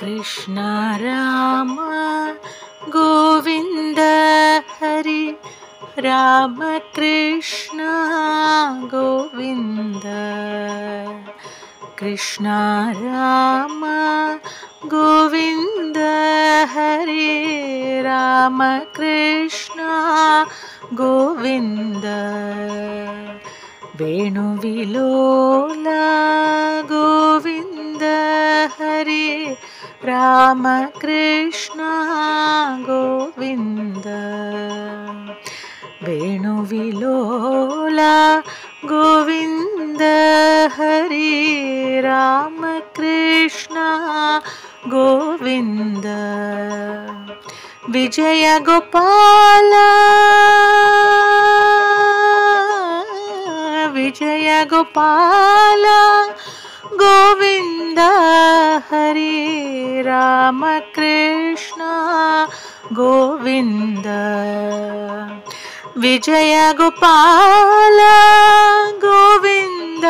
कृष्ण राम गोविंद हरि राम कृष्ण गोविंद कृष्ण राम गोविंद हरि राम कृष्ण गोविंद वेणुविलोल गोविंद हरि राम कृष्ण गोविंद वेणुविलोल गोविंद हरि राम कृष्ण गोविंद विजय गोपाल विजय गोपाल गोविंद हरि राम कृष्ण गोविंद विजय गोपाल गोविंद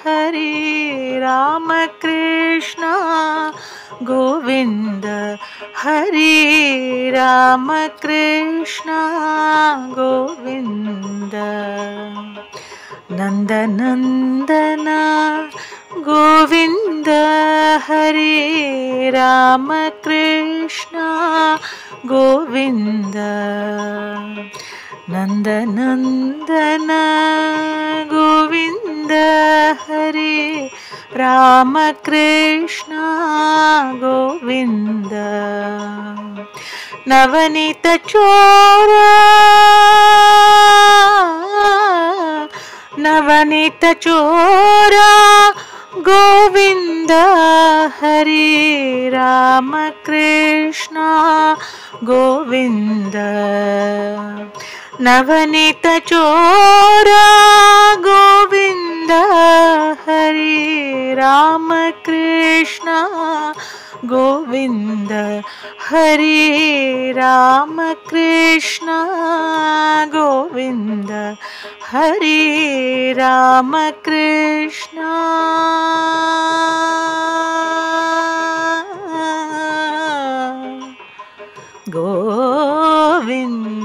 हरि राम कृष्ण गोविंद हरि राम कृष्ण गोविंद नंदनंदन गोविंद हरि राम कृष्ण गोविंद नंदनंदन गोविंद हरि राम कृष्ण गोविंद नवनीत चोर नवनीत चोर गोविंद हरि राम कृष्ण गोविंद नवनीत चोर गोविंद हरि राम कृष्ण गोविंद हरि राम कृष्ण गोविंद हरि राम कृष्ण गोविंद।